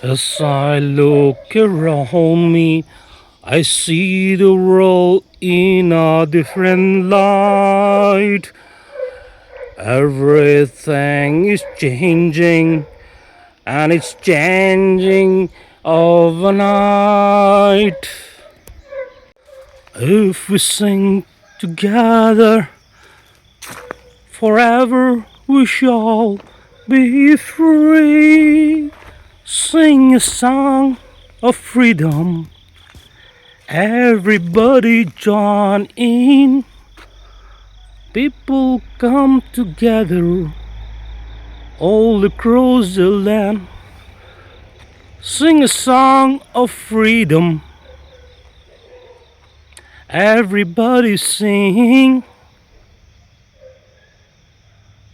As I look around me, I see the world in a different light. Everything is changing, and it's changing overnight. If we sing together, forever we shall be free. Sing a song of freedom. Everybody join in. People come together all across the land. Sing a song of freedom. Everybody sing.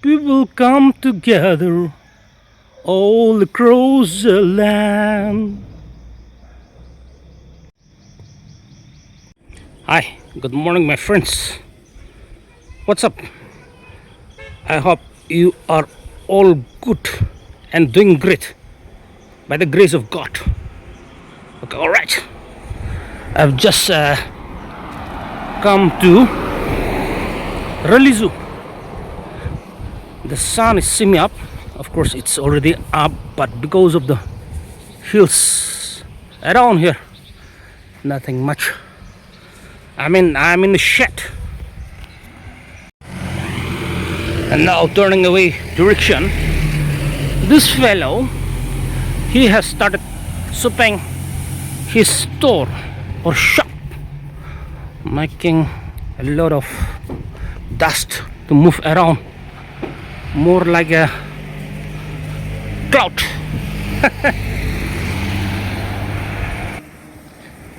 People come together all across the land. Hi, good morning, my friends. What's up? I hope you are all good and doing great by the grace of God. Okay, all right. I've just come to Rizu. The sun is semi up. Of course, it's already up, but because of the hills around here, nothing much. I'm in the shed, and now turning away direction. This fellow, he has started sweeping his store or shop, making a lot of dust to move around, more like a cloud.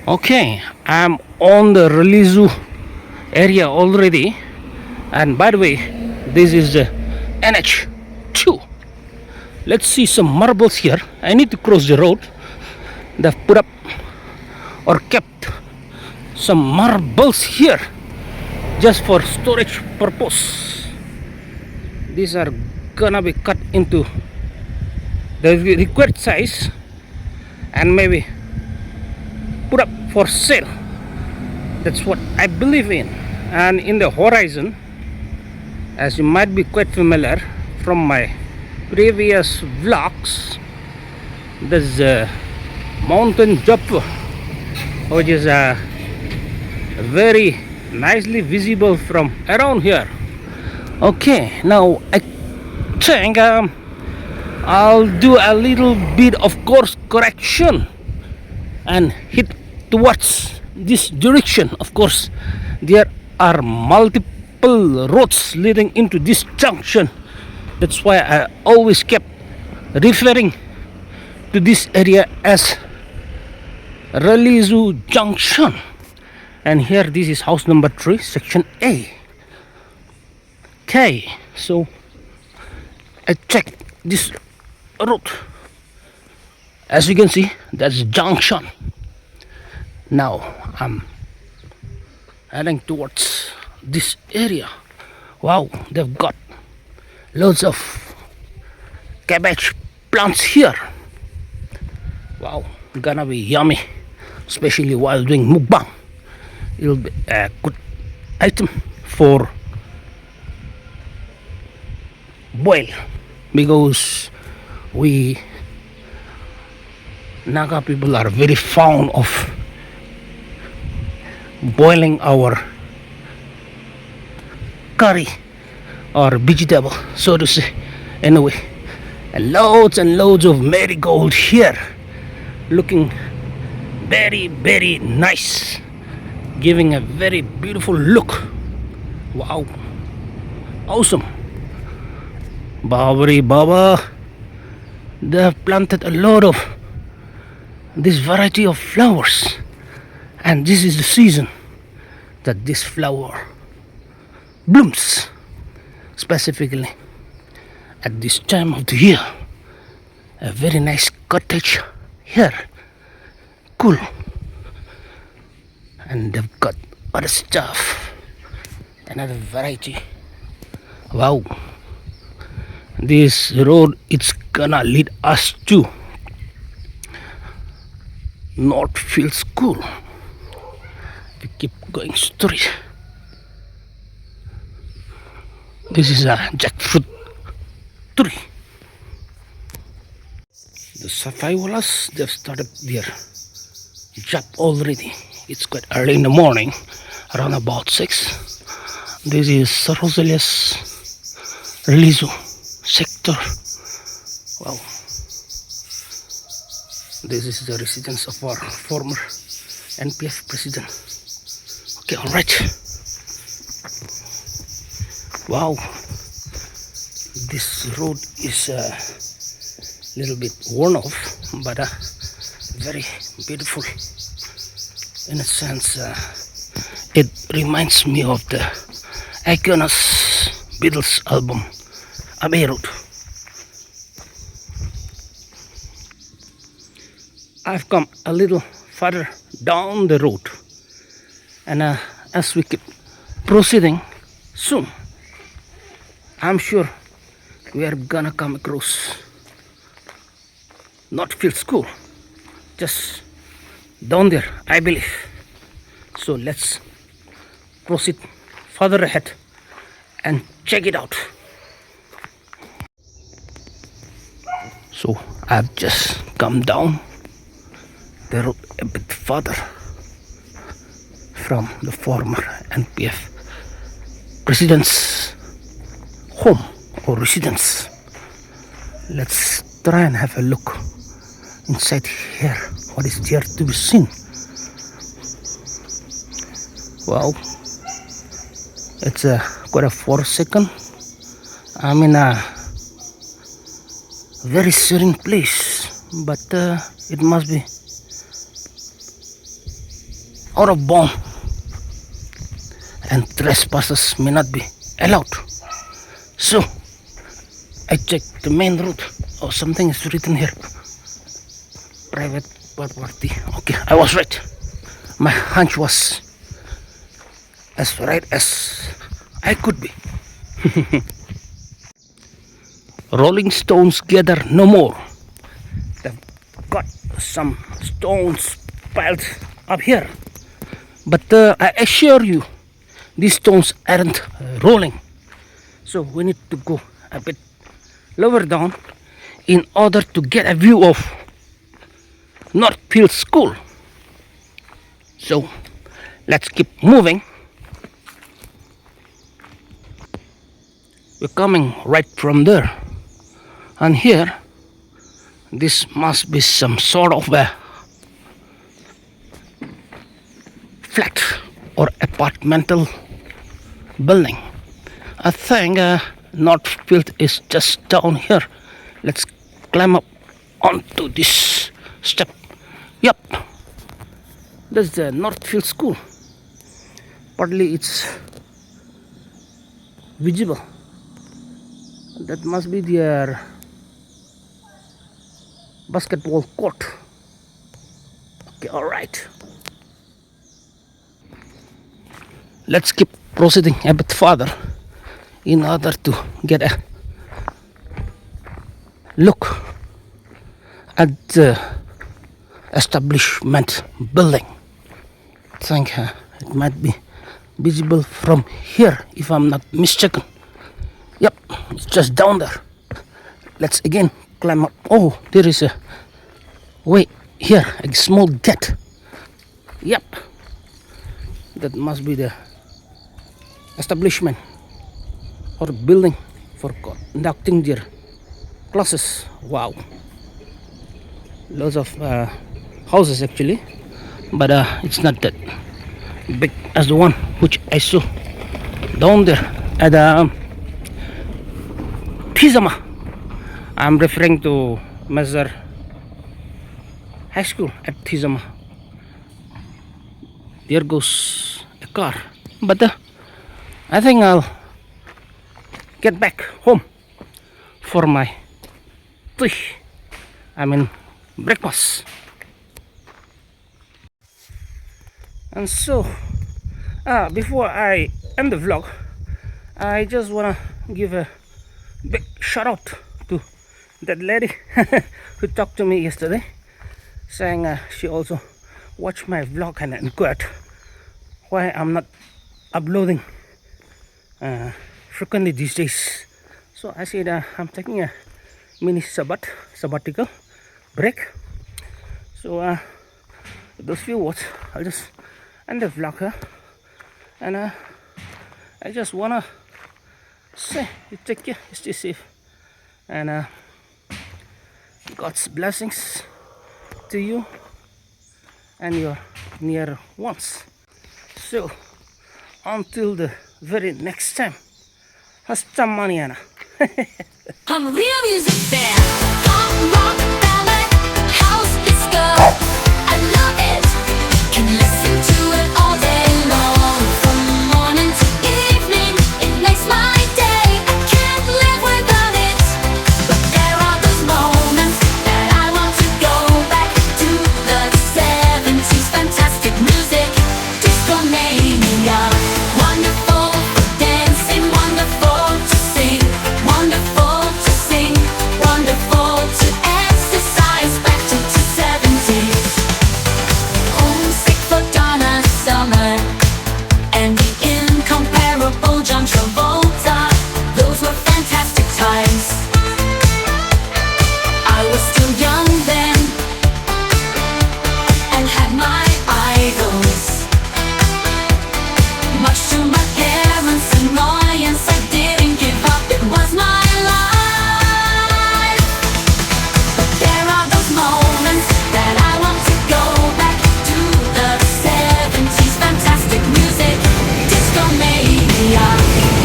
Okay, I'm on the Rizu area already, and by the way, this is the NH2. Let's see some marbles here. I need to cross the road. They've put up or kept some marbles here just for storage purpose. These are gonna be cut into the required size and maybe put up for sale. That's what I believe in. And in the horizon, as you might be quite familiar from my previous vlogs, there's a mountain jumper, which is very nicely visible from around here. Okay, now I think I'll do a little bit of course correction and hit towards this direction. Of course, there are multiple roads leading into this junction. That's why I always kept referring to this area as Rizu Junction. And here, this is house number 3, section A. Okay, so I checked this road. As you can see, that's junction. Now I'm heading towards this area. Wow, they've got loads of cabbage plants here. Wow, gonna be yummy, especially while doing mukbang. It'll be a good item for boil, because we Naga people are very fond of boiling our curry or vegetable, so to say. Anyway, loads and loads of marigold here, looking very, very nice, giving a very beautiful look. Wow, awesome. Babari Baba, they have planted a lot of this variety of flowers, and this is the season that this flower blooms, specifically at this time of the year. A very nice cottage here, cool, and they've got other stuff, another variety. Wow, this road, it's gonna lead us to Northfield School. We keep going straight. This is a jackfruit tree. The Safaiwalas, they've started their job already. It's quite early in the morning, around about 6. This is Saroselia's Rizu sector. Wow. This is the residence of our former NPF president. Okay, alright. Wow. This road is a little bit worn off, but very beautiful. In a sense, it reminds me of the iconic Beatles album, Abbey Road. I've come a little further down the road, and as we keep proceeding, soon I'm sure we are gonna come across Northfield School, just down there, I believe. So let's proceed further ahead and check it out. So I've just come down the road a bit further from the former NPF president's home or residence. Let's try and have a look inside here. What is there to be seen? Wow, it's quite a forsaken. I'm in a very serene place, but it must be out of bound, and trespassers may not be allowed. So I checked the main road. Oh, something is written here. Private property. Okay, I was right. My hunch was as right as I could be. Rolling stones gather no more. They've got some stones piled up here, but I assure you, these stones aren't rolling. So we need to go a bit lower down in order to get a view of Northfield School. So let's keep moving. We're coming right from there, and here this must be some sort of a flat or apartmental building. I think Northfield is just down here. Let's climb up onto this step. Yep, that's the Northfield School. Partly it's visible. That must be their basketball court. Okay, alright. Let's keep proceeding a bit further in order to get a look at the establishment building. I think it might be visible from here, if I'm not mistaken. Yep, it's just down there. Let's again climb up. Oh, there is a way here, a small gate. Yep, that must be the establishment or building for conducting their classes. Wow, lots of houses actually, but it's not that big as the one which I saw down there at Kohima. I'm referring to Mazar High School at Kohima. There goes a car, but I think I'll get back home for my breakfast. And so before I end the vlog, I just wanna give a big shout out to that lady who talked to me yesterday, saying she also watch my vlog and inquired why I'm not uploading frequently these days. So I said I'm taking a mini sabbatical break. So with those few words, I'll just end the vlog here. And I just wanna say you take care, you stay safe, and God's blessings to you and your near ones. So until the very next time, hasta mañana. I'm a real music fan. Pop, rock, ballad, house, disco. I love it. Can listen to it all day long. From morning to evening, it makes my day. I can't live without it. But there are those moments that I want to go back to the 70s. Fantastic music, disco mania. Wonderful for dancing, wonderful to sing, wonderful to sing, wonderful to exercise. Back to the 70s. Homesick for Donna Summer and the incomparable John Travolta. Those were fantastic times. I was still young then and had my idols. Much to my parents' annoyance, I didn't give up, it was my life. But there are those moments that I want to go back to the 70s. Fantastic music, disco mania.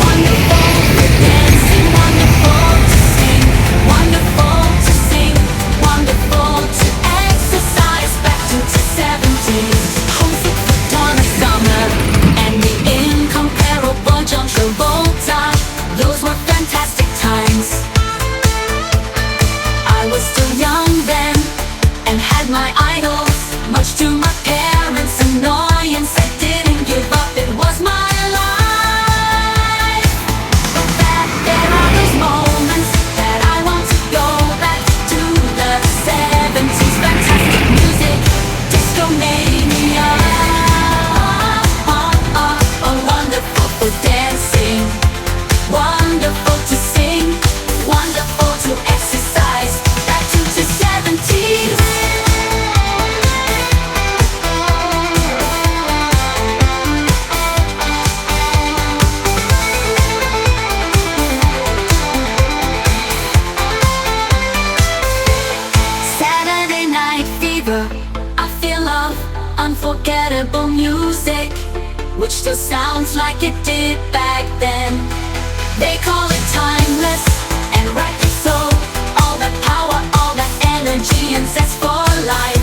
Wonderful for dancing, wonderful to sing, wonderful to sing, wonderful to exercise. Back to the 70s. Homesick for Donna Summer and the incomparable John Travolta. Those were fantastic times. I was still young then and had my idols. Much to my parents' annoyance, I didn't give up, it was my life. But there are those moments that I want to go back to the 70s. Fantastic music, disco mania. Wonderful for dancing, wonderful to sing, wonderful to exercise. Back to the 70s. Saturday night fever, I feel love, unforgettable music, which still sounds like it did back then. They call it timeless, and rightly so. All that power, all that energy, and zest for life.